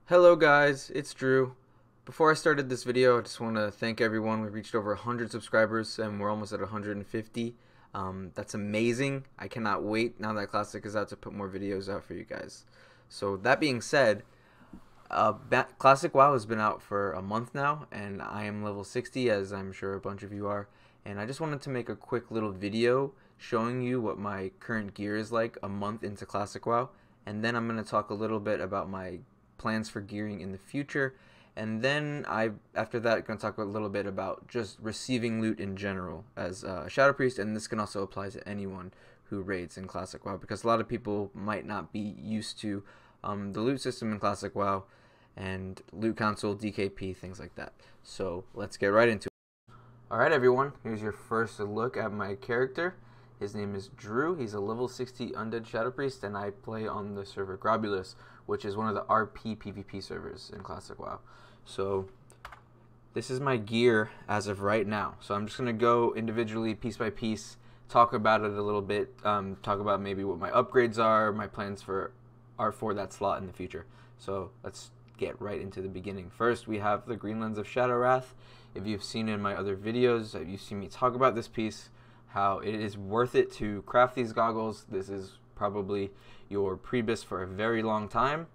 Hello guys, it's Drew. Before I started this video, I just want to thank everyone. We reached over 100 subscribers and we're almost at 150. That's amazing. I cannot wait now that Classic is out to put more videos out for you guys. So that being said, Classic WoW has been out for a month now and I am level 60, as I'm sure a bunch of you are. And I just wanted to make a quick little video showing you what my current gear is like a month into Classic WoW. And then I'm going to talk a little bit about my plans for gearing in the future, and then after that going to talk a little bit about just receiving loot in general as a Shadow Priest, and this can also apply to anyone who raids in Classic WoW because a lot of people might not be used to the loot system in Classic WoW and loot council, DKP, things like that. So let's get right into it. Alright everyone, here's your first look at my character. His name is Drew. He's a level 60 Undead Shadow Priest, and I play on the server Grobulus, which is one of the RP PvP servers in Classic WoW. So this is my gear as of right now. So I'm just going to go individually, piece by piece, talk about it a little bit, talk about maybe what my upgrades are, my plans are for that slot in the future. So let's get right into the beginning. First, we have the Green Lens of Shadow Wrath. If you've seen in my other videos, you've seen me talk about this piece, how it is worth it to craft these goggles. This is probably your Priebus for a very long time.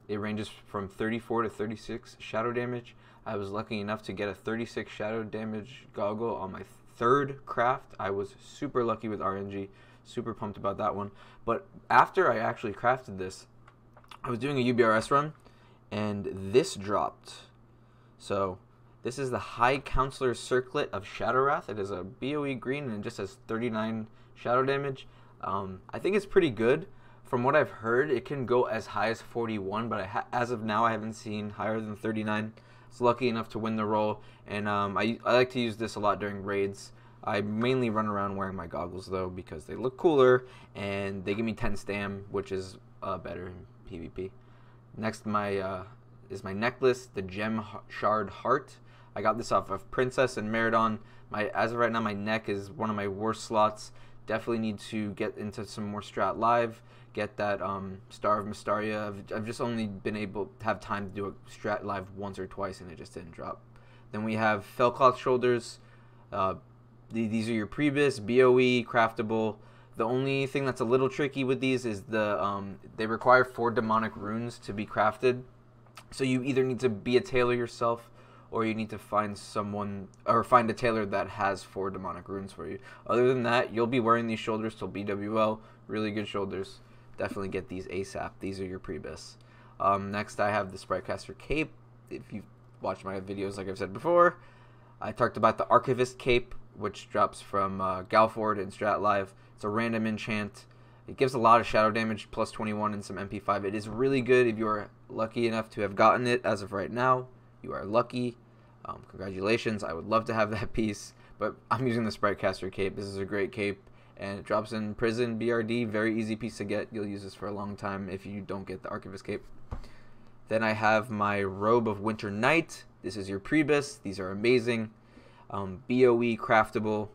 It ranges from 34 to 36 shadow damage. I was lucky enough to get a 36 shadow damage goggle on my third craft. I was super lucky with RNG, super pumped about that one. But after I actually crafted this, I was doing a UBRS run and this dropped. So this is the High Counselor Circlet of Shadow Wrath. It is a BOE green and it just has 39 shadow damage. I think it's pretty good. From what I've heard, it can go as high as 41, but as of now, I haven't seen higher than 39. It's lucky enough to win the role, and I like to use this a lot during raids. I mainly run around wearing my goggles, though, because they look cooler, and they give me 10 stam, which is better in PvP. Next is my necklace, the Gem Shard Heart. I got this off of Princess and Meridon. As of right now, my neck is one of my worst slots. Definitely need to get into some more Strat Live, get that Star of Mystaria. I've just only been able to have time to do a Strat Live once or twice, and it just didn't drop. Then we have Fellcloth Shoulders. These are your Priebus, BOE, craftable. The only thing that's a little tricky with these is they require 4 demonic runes to be crafted. So you either need to be a tailor yourself, or you need to find someone, or find a tailor that has 4 demonic runes for you. Other than that, you'll be wearing these shoulders till BWL. Really good shoulders. Definitely get these ASAP. These are your Priebus. Next, I have the Sprycaster Cape. If you've watched my videos, like I've said before, I talked about the Archivist Cape, which drops from Galford and Strat Live. It's a random enchant. It gives a lot of shadow damage, plus 21 and some MP5. It is really good if you are lucky enough to have gotten it as of right now. You are lucky. Congratulations. I would love to have that piece, but I'm using the Sprycaster Cape. This is a great cape, and it drops in Prison, BRD. Very easy piece to get. You'll use this for a long time if you don't get the Archivist Cape. Then I have my Robe of Winter Night. This is your Priebus. These are amazing. BOE craftable.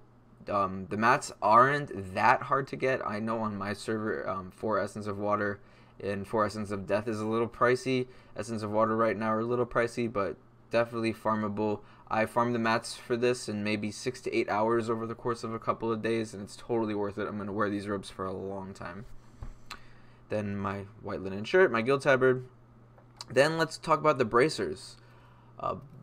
The mats aren't that hard to get. I know on my server, 4 Essence of Water and 4 Essence of Death is a little pricey. Essence of Water right now are a little pricey, but definitely farmable. I farmed the mats for this in maybe 6 to 8 hours over the course of a couple of days, and it's totally worth it. I'm going to wear these robes for a long time. Then my white linen shirt, my guild tabard. Then let's talk about the bracers.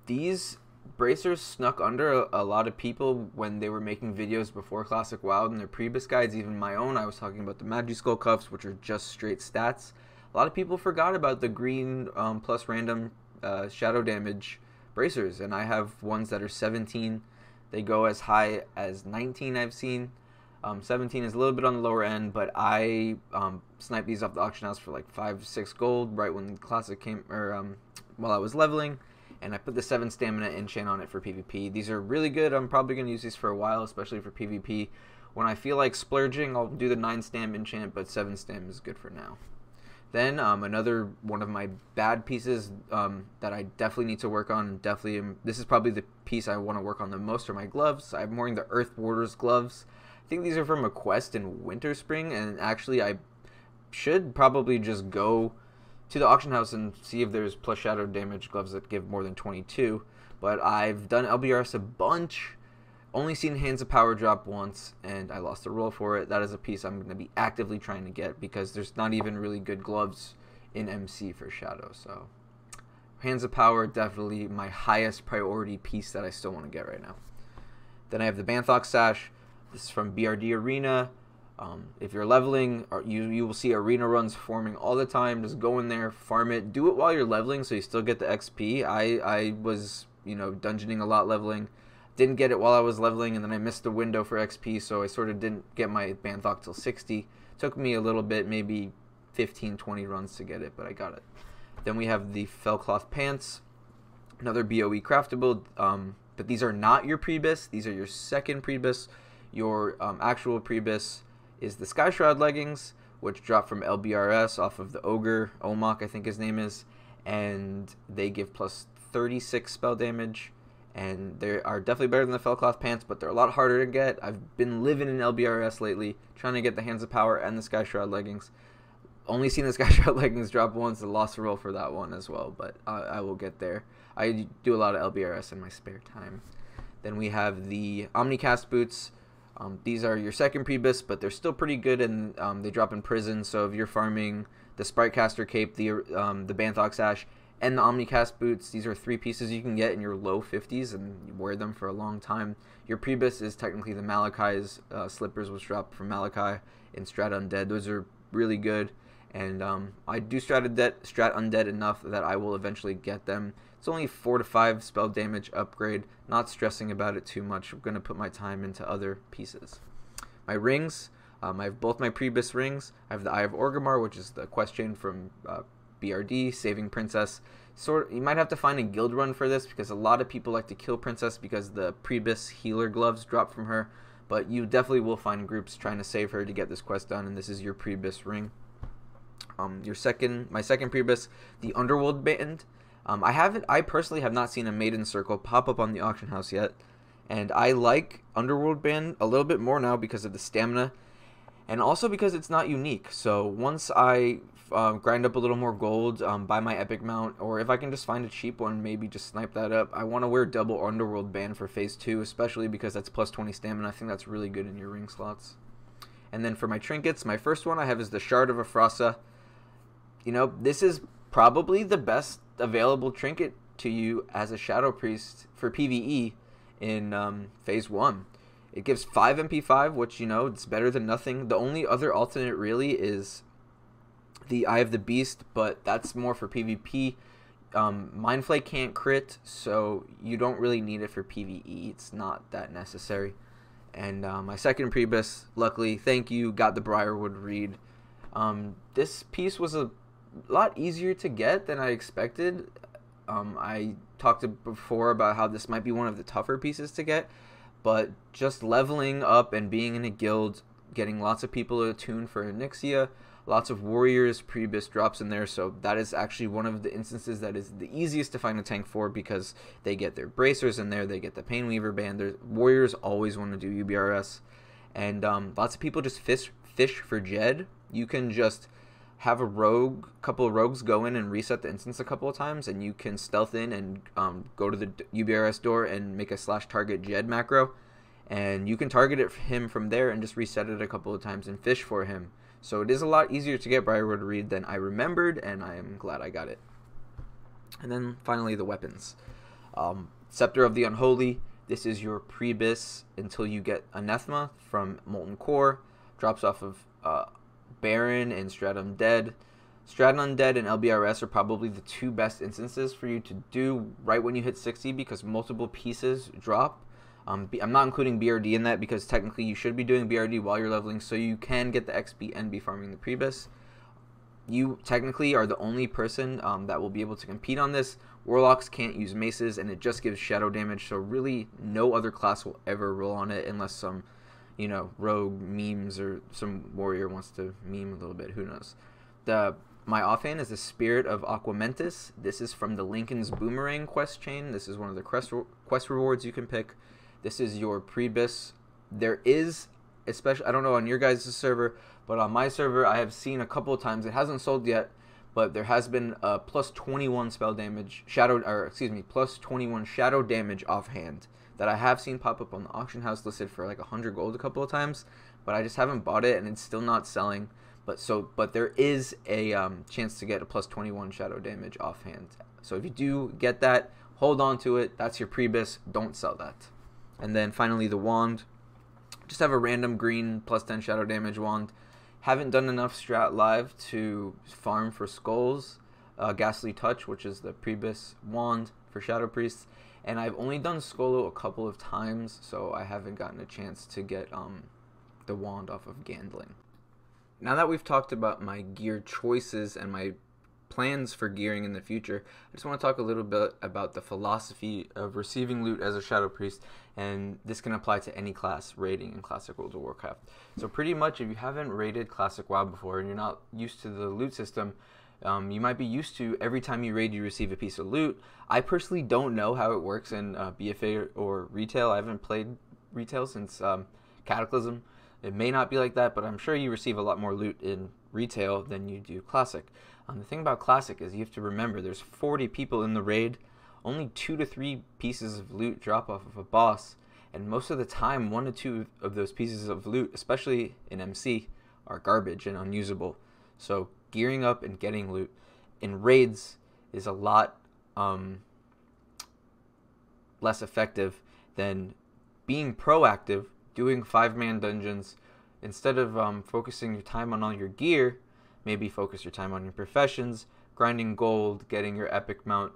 These bracers snuck under a lot of people when they were making videos before Classic WoW and their Priebus guides, even my own. I was talking about the Magiskull cuffs, which are just straight stats. A lot of people forgot about the green plus random shadow damage bracers, and I have ones that are 17. They go as high as 19 I've seen. 17 is a little bit on the lower end, but I sniped these off the auction house for like 5-6 gold right when Classic came, or while I was leveling, and I put the 7 stamina enchant on it for PvP. These are really good. I'm probably going to use these for a while, especially for PvP. When I feel like splurging, I'll do the 9 stam enchant, but 7 stam is good for now. Then another one of my bad pieces that I definitely need to work on, this is probably the piece I want to work on the most, are my gloves. I'm wearing the Earth Warders gloves. I think these are from a quest in Winter Spring, and actually I should probably just go to the auction house and see if there's plus shadow damage gloves that give more than 22. But I've done LBRS a bunch, only seen Hands of Power drop once, and I lost a roll for it. That is a piece I'm going to be actively trying to get because there's not even really good gloves in MC for shadow. So Hands of Power, definitely my highest priority piece that I still want to get right now. Then I have the Banthox Sash. This is from BRD Arena. If you're leveling, you will see arena runs forming all the time. Just go in there, farm it, do it while you're leveling so you still get the XP. I was, dungeoning a lot leveling. Didn't get it while I was leveling, and then I missed the window for XP, so I sort of didn't get my Banthox till 60. Took me a little bit, maybe 15, 20 runs to get it, but I got it. Then we have the Fellcloth Pants, another BOE craftable, but these are not your Priebus. These are your second Priebus. Your actual Priebus is the Sky Shroud leggings, which drop from LBRS off of the Ogre, Omok I think his name is, and they give plus 36 spell damage, and they are definitely better than the Fellcloth Pants, but they're a lot harder to get. I've been living in LBRS lately, trying to get the Hands of Power and the Sky Shroud leggings. Only seen the Sky Shroud leggings drop once, I lost a roll for that one as well, but I will get there. I do a lot of LBRS in my spare time. Then we have the Omnicast boots. These are your second Priebus, but they're still pretty good, and they drop in prison. So if you're farming the Spritecaster cape, the Banthox Sash, and the Omnicast boots, these are 3 pieces you can get in your low 50s, and you wear them for a long time. Your Priebus is technically the Malakai's slippers, which drop from Malakai in Strat Undead. Those are really good, and I do Strat Undead enough that I will eventually get them. It's only 4 to 5 spell damage upgrade. Not stressing about it too much. I'm going to put my time into other pieces. My rings. I have both my Priebus rings. I have the Eye of Orgrimmar, which is the quest chain from BRD, Saving Princess. You might have to find a guild run for this because a lot of people like to kill Princess because the Priebus healer gloves drop from her. But you definitely will find groups trying to save her to get this quest done, and this is your Priebus ring. My second Priebus, the Underworld Band. I personally have not seen a Maiden Circle pop up on the auction house yet, and I like Underworld Band a little bit more now because of the stamina, and also because it's not unique. So once I grind up a little more gold, buy my epic mount, or if I can just find a cheap one, maybe just snipe that up. I want to wear double Underworld Band for phase 2, especially because that's plus 20 stamina. I think that's really good in your ring slots. And then for my trinkets, my first one I have is the Shard of Afrasa. This is probably the best available trinket to you as a Shadow Priest for PvE in phase 1. It gives 5 MP5, which, it's better than nothing. The only other alternate really is the Eye of the Beast, but that's more for PvP. Mindflake can't crit, so you don't really need it for PvE. It's not that necessary. And my second Priebus, luckily, thank you, got the Briarwood Read. This piece was a lot easier to get than I expected. I talked before about how this might be one of the tougher pieces to get, but just leveling up and being in a guild, getting lots of people attuned for Onyxia, lots of warriors, Priebus drops in there, so that is actually one of the instances that is the easiest to find a tank for because they get their bracers in there, they get the Painweaver band. Warriors always want to do UBRS, and lots of people just fish for Jed. You can just have a couple of rogues go in and reset the instance a couple of times, and you can stealth in and go to the UBRS door and make a /target Jed macro, and you can target him from there and just reset it a couple of times and fish for him. So it is a lot easier to get Briarwood Read than I remembered, and I am glad I got it. And then finally the weapons. Scepter of the Unholy. This is your Priebus until you get Anathema from Molten Core. Drops off of Baron and Strat Undead. Strat Undead and LBRS are probably the 2 best instances for you to do right when you hit 60 because multiple pieces drop. I'm not including BRD in that because technically you should be doing BRD while you're leveling so you can get the XP and be farming the Priebus. You technically are the only person that will be able to compete on this. Warlocks can't use maces and it just gives shadow damage, so really no other class will ever roll on it unless some rogue memes or some warrior wants to meme a little bit, who knows. My offhand is the Spirit of Aquamentus. This is from the Lincoln's Boomerang quest chain. This is one of the quest rewards you can pick. This is your Priebus. There is, especially, I don't know on your guys' server, but on my server I have seen a couple of times, it hasn't sold yet, but there has been a plus 21 spell damage, plus 21 shadow damage offhand that I have seen pop up on the auction house listed for like 100 gold a couple of times, but I just haven't bought it and it's still not selling. But there is a chance to get a plus 21 shadow damage offhand. So if you do get that, hold on to it. That's your Priebus. Don't sell that. And then finally the wand. Just have a random green plus 10 shadow damage wand. Haven't done enough strat live to farm for skulls. Ghastly Touch, which is the Priebus Wand for Shadow Priests. And I've only done Skolo a couple of times, so I haven't gotten a chance to get the wand off of Gandling. Now that we've talked about my gear choices and my plans for gearing in the future, I just want to talk a little bit about the philosophy of receiving loot as a Shadow Priest, and this can apply to any class raiding in Classic World of Warcraft. So pretty much if you haven't raided Classic WoW before and you're not used to the loot system, you might be used to every time you raid you receive a piece of loot. I personally don't know how it works in BFA or retail. I haven't played retail since Cataclysm. It may not be like that, but I'm sure you receive a lot more loot in retail than you do Classic. The thing about Classic is you have to remember there's 40 people in the raid, only 2 to 3 pieces of loot drop off of a boss, and most of the time 1 to 2 of those pieces of loot, especially in MC, are garbage and unusable. So gearing up and getting loot in raids is a lot less effective than being proactive, doing 5-man dungeons. Instead of focusing your time on all your gear, maybe focus your time on your professions, grinding gold, getting your epic mount.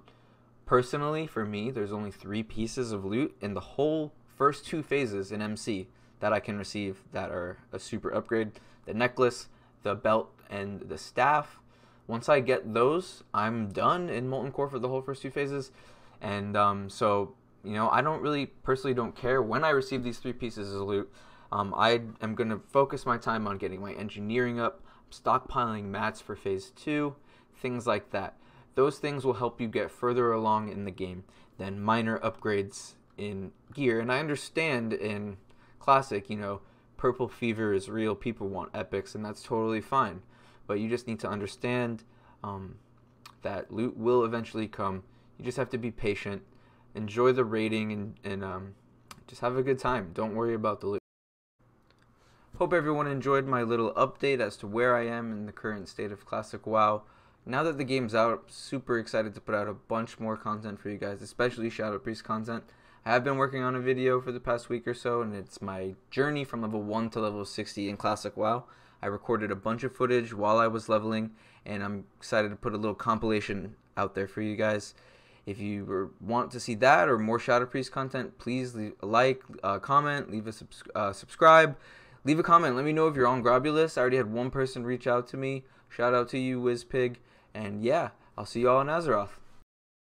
Personally, for me, there's only 3 pieces of loot in the whole first 2 phases in MC that I can receive that are a super upgrade. The necklace, the belt, and the staff. Once I get those, I'm done in Molten Core for the whole first 2 phases. And so, you know, I personally don't care when I receive these 3 pieces of loot. I am going to focus my time on getting my engineering up, stockpiling mats for phase 2, things like that. Those things will help you get further along in the game than minor upgrades in gear. And I understand in Classic, you know, purple fever is real, people want epics, and that's totally fine. But you just need to understand that loot will eventually come. You just have to be patient, enjoy the raiding, and just have a good time. Don't worry about the loot. Hope everyone enjoyed my little update as to where I am in the current state of Classic WoW. Now that the game's out, I'm super excited to put out a bunch more content for you guys, especially Shadow Priest content. I have been working on a video for the past week or so, and it's my journey from level 1 to level 60 in Classic WoW. I recorded a bunch of footage while I was leveling, and I'm excited to put a little compilation out there for you guys. If you want to see that or more Shadow Priest content, please leave a like, comment, leave a subscribe. Leave a comment. Let me know if you're on Grobulus. I already had 1 person reach out to me. Shout out to you, WizPig. And yeah, I'll see you all in Azeroth.